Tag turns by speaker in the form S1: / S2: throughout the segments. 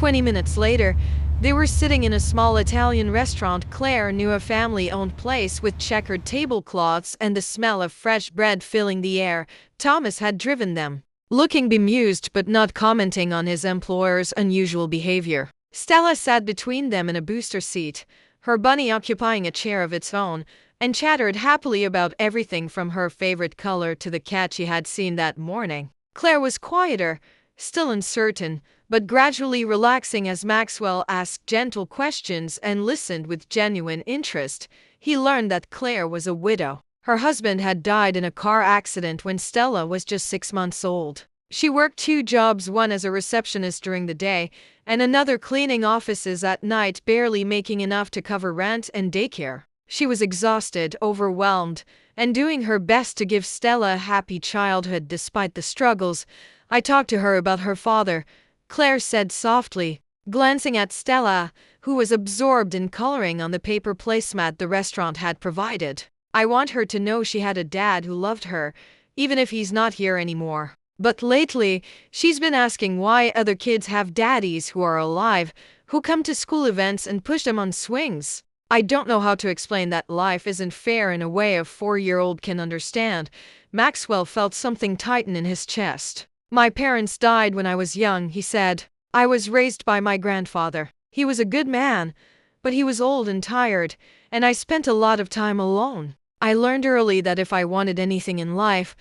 S1: 20 minutes later, they were sitting in a small Italian restaurant. Claire knew a family-owned place with checkered tablecloths and the smell of fresh bread filling the air. Thomas had driven them, looking bemused but not commenting on his employer's unusual behavior. Stella sat between them in a booster seat, her bunny occupying a chair of its own, and chattered happily about everything from her favorite color to the cat she had seen that morning. Claire was quieter, still uncertain, but gradually relaxing as Maxwell asked gentle questions and listened with genuine interest. He learned that Claire was a widow. Her husband had died in a car accident when Stella was just 6 months old. She worked 2 jobs, one as a receptionist during the day and another cleaning offices at night, barely making enough to cover rent and daycare. She was exhausted, overwhelmed, and doing her best to give Stella a happy childhood despite the struggles. I talked to her about her father, Claire said softly, glancing at Stella, who was absorbed in coloring on the paper placemat the restaurant had provided. I want her to know she had a dad who loved her, even if he's not here anymore. But lately, she's been asking why other kids have daddies who are alive, who come to school events and push them on swings. I don't know how to explain that life isn't fair in a way a 4-year-old can understand. Maxwell felt something tighten in his chest. My parents died when I was young, he said. I was raised by my grandfather. He was a good man, but he was old and tired, and I spent a lot of time alone. I learned early that if I wanted anything in life,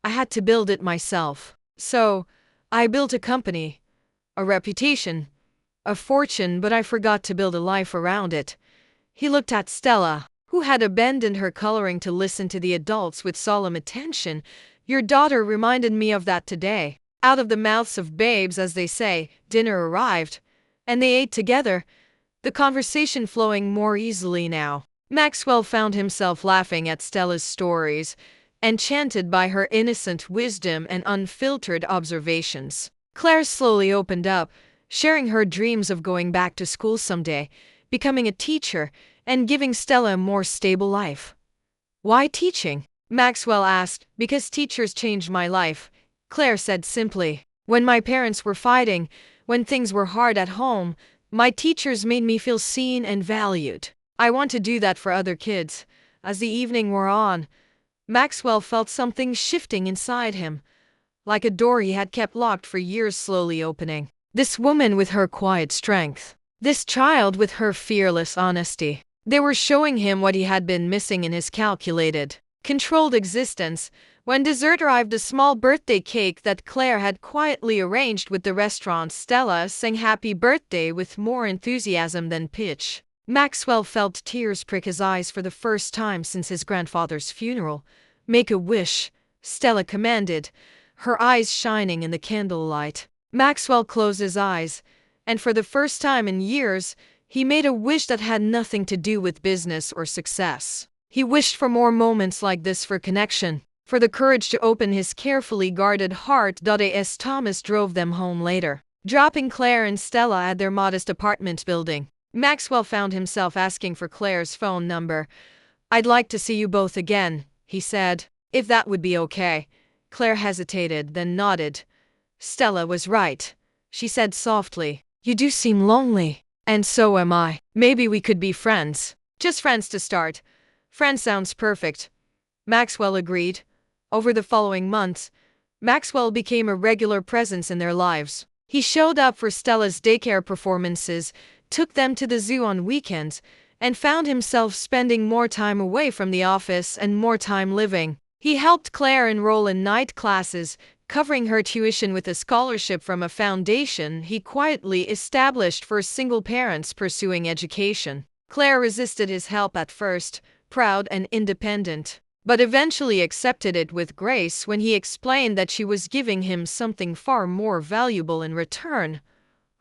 S1: I had to build it myself. So, I built a company, a reputation, a fortune, but I forgot to build a life around it. He looked at Stella, who had abandoned her coloring to listen to the adults with solemn attention. Your daughter reminded me of that today. Out of the mouths of babes, as they say. Dinner arrived, and they ate together, the conversation flowing more easily now. Maxwell found himself laughing at Stella's stories, enchanted by her innocent wisdom and unfiltered observations. Claire slowly opened up, sharing her dreams of going back to school someday, becoming a teacher, and giving Stella a more stable life. Why teaching? Maxwell asked. Because teachers changed my life, Claire said simply. When my parents were fighting, when things were hard at home, my teachers made me feel seen and valued. I want to do that for other kids. As the evening wore on, Maxwell felt something shifting inside him, like a door he had kept locked for years slowly opening. This woman with her quiet strength, this child with her fearless honesty, they were showing him what he had been missing in his calculated, controlled existence. When dessert arrived, a small birthday cake that Claire had quietly arranged with the restaurant, Stella sang happy birthday with more enthusiasm than pitch. Maxwell felt tears prick his eyes for the first time since his grandfather's funeral. Make a wish, Stella commanded, her eyes shining in the candlelight. Maxwell closed his eyes, and for the first time in years, he made a wish that had nothing to do with business or success. He wished for more moments like this, for connection, for the courage to open his carefully guarded heart. As Thomas drove them home later, dropping Claire and Stella at their modest apartment building, Maxwell found himself asking for Claire's phone number. I'd like to see you both again, he said. If that would be okay. Claire hesitated, then nodded. Stella was right, she said softly. You do seem lonely. And so am I. Maybe we could be friends. Just friends to start. Friend sounds perfect, Maxwell agreed. Over the following months, Maxwell became a regular presence in their lives. He showed up for Stella's daycare performances, took them to the zoo on weekends, and found himself spending more time away from the office and more time living. He helped Claire enroll in night classes, covering her tuition with a scholarship from a foundation he quietly established for single parents pursuing education. Claire resisted his help at first, proud and independent, but eventually accepted it with grace when he explained that she was giving him something far more valuable in return,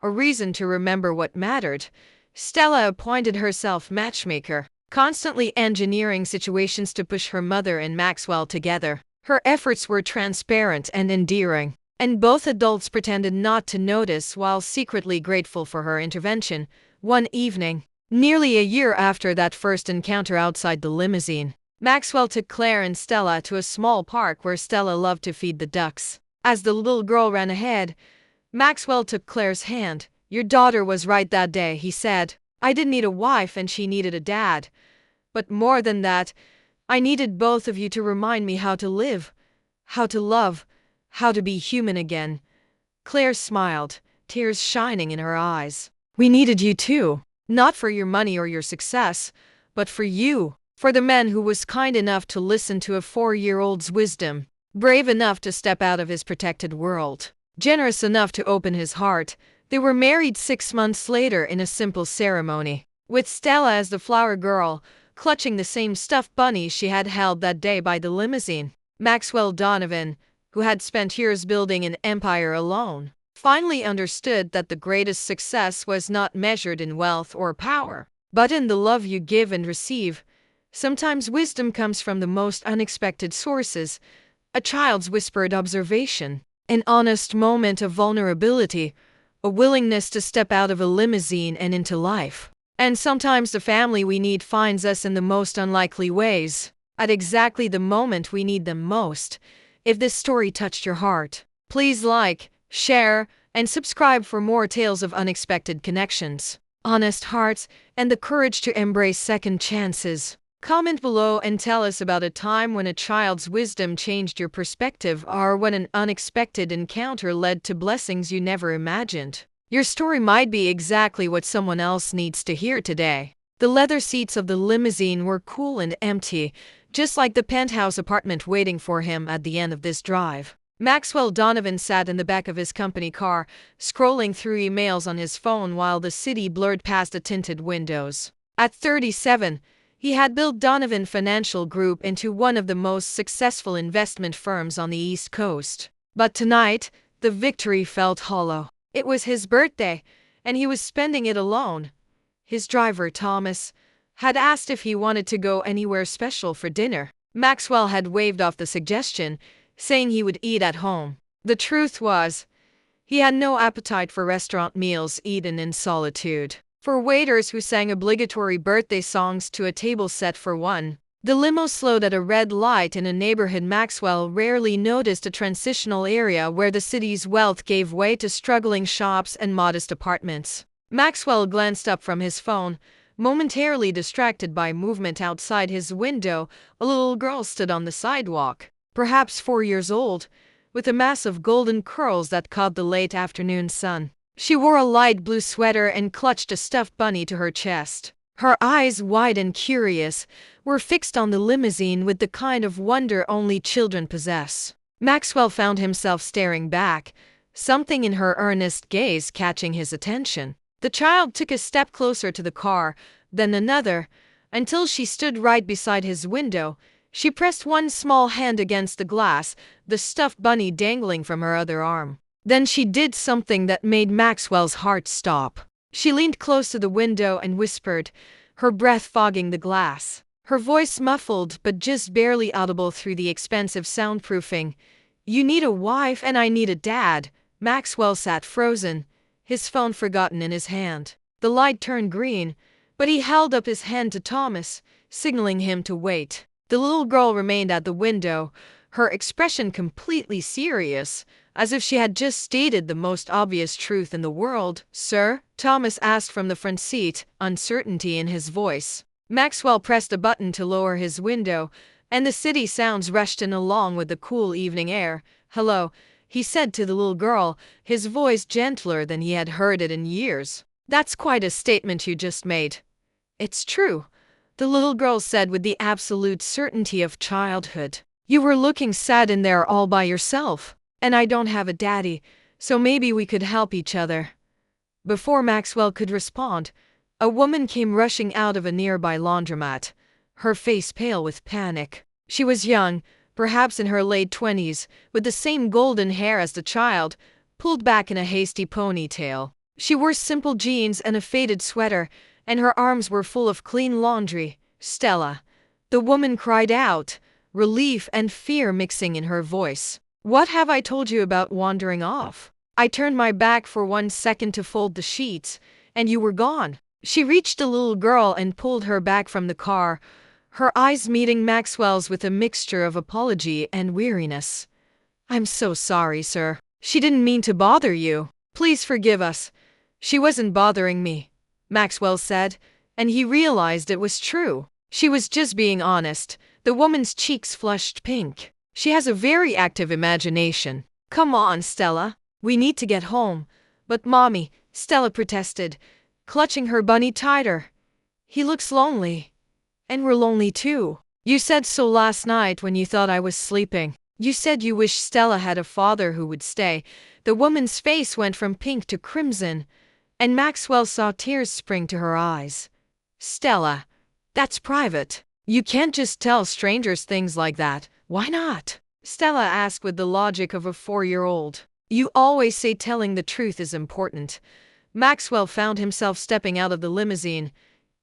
S1: a reason to remember what mattered. Stella appointed herself matchmaker, constantly engineering situations to push her mother and Maxwell together. Her efforts were transparent and endearing, and both adults pretended not to notice while secretly grateful for her intervention. One evening, nearly a year after that first encounter outside the limousine, Maxwell took Claire and Stella to a small park where Stella loved to feed the ducks. As the little girl ran ahead, Maxwell took Claire's hand, Your daughter was right that day, he said. I didn't need a wife and she needed a dad. But more than that, I needed both of you to remind me how to live, how to love, how to be human again. Claire smiled, tears shining in her eyes. We needed you too. Not for your money or your success, but for you. For the man who was kind enough to listen to a 4-year-old's wisdom, brave enough to step out of his protected world, generous enough to open his heart. They were married 6 months later in a simple ceremony, with Stella as the flower girl, clutching the same stuffed bunny she had held that day by the limousine. Maxwell Donovan, who had spent years building an empire alone, finally understood that the greatest success was not measured in wealth or power, but in the love you give and receive. Sometimes wisdom comes from the most unexpected sources: a child's whispered observation, an honest moment of vulnerability, a willingness to step out of a limousine and into life. And sometimes the family we need finds us in the most unlikely ways, at exactly the moment we need them most. If this story touched your heart, please like, share, and subscribe for more tales of unexpected connections, honest hearts, and the courage to embrace second chances. Comment below and tell us about a time when a child's wisdom changed your perspective, or when an unexpected encounter led to blessings you never imagined. Your story might be exactly what someone else needs to hear today. The leather seats of the limousine were cool and empty, just like the penthouse apartment waiting for him at the end of this drive. Maxwell Donovan sat in the back of his company car, scrolling through emails on his phone while the city blurred past the tinted windows. At 37, he had built Donovan Financial Group into one of the most successful investment firms on the East Coast. But tonight, the victory felt hollow. It was his birthday, and he was spending it alone. His driver, Thomas, had asked if he wanted to go anywhere special for dinner. Maxwell had waved off the suggestion, saying he would eat at home. The truth was, he had no appetite for restaurant meals eaten in solitude, for waiters who sang obligatory birthday songs to a table set for one. The limo slowed at a red light in a neighborhood Maxwell rarely noticed, a transitional area where the city's wealth gave way to struggling shops and modest apartments. Maxwell glanced up from his phone, momentarily distracted by movement outside his window. A little girl stood on the sidewalk, perhaps 4 years old, with a mass of golden curls that caught the late afternoon sun. She wore a light blue sweater and clutched a stuffed bunny to her chest. Her eyes, wide and curious, were fixed on the limousine with the kind of wonder only children possess. Maxwell found himself staring back, something in her earnest gaze catching his attention. The child took a step closer to the car, then another, until she stood right beside his window. She pressed one small hand against the glass, the stuffed bunny dangling from her other arm. Then she did something that made Maxwell's heart stop. She leaned close to the window and whispered, her breath fogging the glass. Her voice muffled but just barely audible through the expensive soundproofing. You need a wife and I need a dad. Maxwell sat frozen, his phone forgotten in his hand. The light turned green, but he held up his hand to Thomas, signaling him to wait. The little girl remained at the window, her expression completely serious, as if she had just stated the most obvious truth in the world. Sir? Thomas asked from the front seat, uncertainty in his voice. Maxwell pressed a button to lower his window, and the city sounds rushed in along with the cool evening air. Hello, he said to the little girl, his voice gentler than he had heard it in years. That's quite a statement you just made. It's true, the little girl said with the absolute certainty of childhood. You were looking sad in there all by yourself. And I don't have a daddy, so maybe we could help each other. Before Maxwell could respond, a woman came rushing out of a nearby laundromat, her face pale with panic. She was young, perhaps in her late 20s, with the same golden hair as the child, pulled back in a hasty ponytail. She wore simple jeans and a faded sweater, and her arms were full of clean laundry. Stella. The woman cried out, relief and fear mixing in her voice. What have I told you about wandering off? I turned my back for 1 second to fold the sheets, and you were gone. She reached the little girl and pulled her back from the car, her eyes meeting Maxwell's with a mixture of apology and weariness. I'm so sorry, sir. She didn't mean to bother you. Please forgive us. She wasn't bothering me, Maxwell said, and he realized it was true. She was just being honest. The woman's cheeks flushed pink. She has a very active imagination. Come on, Stella. We need to get home. But Mommy, Stella protested, clutching her bunny tighter. He looks lonely. And we're lonely too. You said so last night when you thought I was sleeping. You said you wish Stella had a father who would stay. The woman's face went from pink to crimson, and Maxwell saw tears spring to her eyes. Stella, that's private. You can't just tell strangers things like that. Why not? Stella asked with the logic of a 4-year-old. You always say telling the truth is important. Maxwell found himself stepping out of the limousine,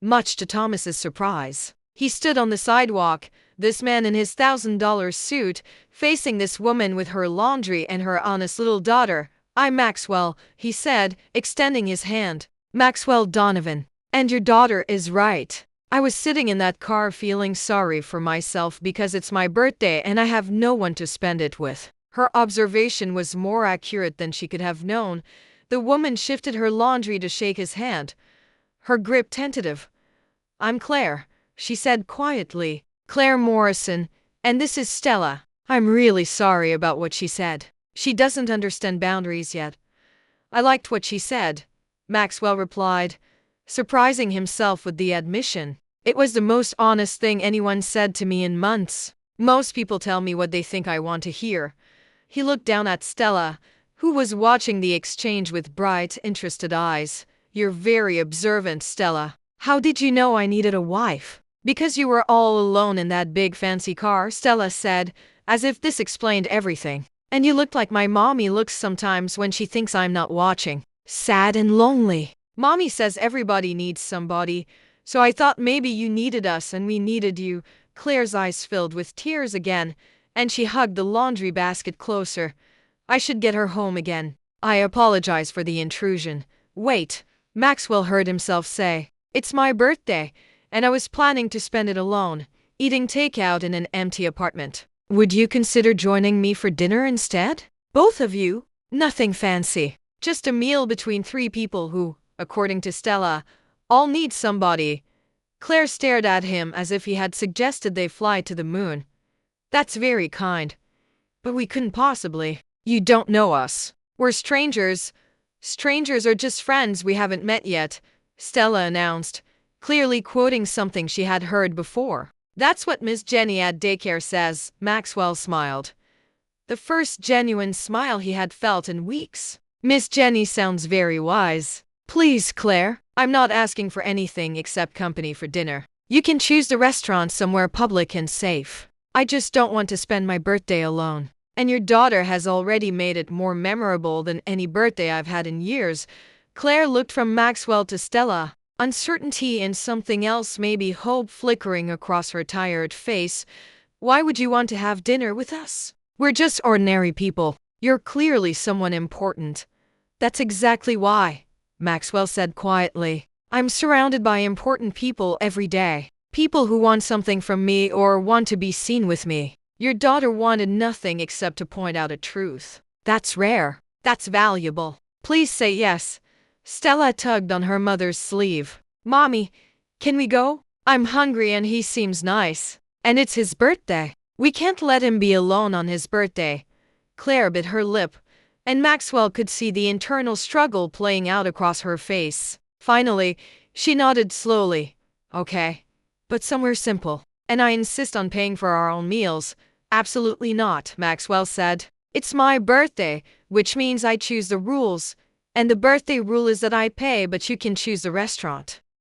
S1: much to Thomas's surprise. He stood on the sidewalk, this man in his $1,000 suit, facing this woman with her laundry and her honest little daughter. I'm Maxwell, he said, extending his hand. Maxwell Donovan. And your daughter is right. I was sitting in that car feeling sorry for myself because it's my birthday and I have no one to spend it with. Her observation was more accurate than she could have known. The woman shifted her laundry to shake his hand, her grip tentative. I'm Claire, she said quietly. Claire Morrison, and this is Stella. I'm really sorry about what she said. She doesn't understand boundaries yet. I liked what she said, Maxwell replied, surprising himself with the admission. It was the most honest thing anyone said to me in months. Most people tell me what they think I want to hear. He looked down at Stella, who was watching the exchange with bright, interested eyes. You're very observant, Stella. How did you know I needed a wife? Because you were all alone in that big fancy car, Stella said, as if this explained everything. And you looked like my mommy looks sometimes when she thinks I'm not watching. Sad and lonely. Mommy says everybody needs somebody, so I thought maybe you needed us and we needed you. Claire's eyes filled with tears again, and she hugged the laundry basket closer. I should get her home again. I apologize for the intrusion. Wait, Maxwell heard himself say. It's my birthday, and I was planning to spend it alone, eating takeout in an empty apartment. Would you consider joining me for dinner instead? Both of you? Nothing fancy. Just a meal between 3 people who, according to Stella, all need somebody. Claire stared at him as if he had suggested they fly to the moon. That's very kind. But we couldn't possibly. You don't know us. We're strangers. Strangers are just friends we haven't met yet, Stella announced, clearly quoting something she had heard before. That's what Miss Jenny at daycare says, Maxwell smiled. The first genuine smile he had felt in weeks. Miss Jenny sounds very wise. Please, Claire, I'm not asking for anything except company for dinner. You can choose the restaurant somewhere public and safe. I just don't want to spend my birthday alone. And your daughter has already made it more memorable than any birthday I've had in years. Claire looked from Maxwell to Stella, uncertainty and something else, maybe hope, flickering across her tired face. Why would you want to have dinner with us? We're just ordinary people. You're clearly someone important. That's exactly why, Maxwell said quietly. I'm surrounded by important people every day. People who want something from me or want to be seen with me. Your daughter wanted nothing except to point out a truth. That's rare. That's valuable. Please say yes. Stella tugged on her mother's sleeve. Mommy, can we go? I'm hungry and he seems nice. And it's his birthday. We can't let him be alone on his birthday. Claire bit her lip, and Maxwell could see the internal struggle playing out across her face. Finally, she nodded slowly. Okay. But somewhere simple. And I insist on paying for our own meals. Absolutely not, Maxwell said. It's my birthday, which means I choose the rules. And the birthday rule is that I pay, but you can choose the restaurant.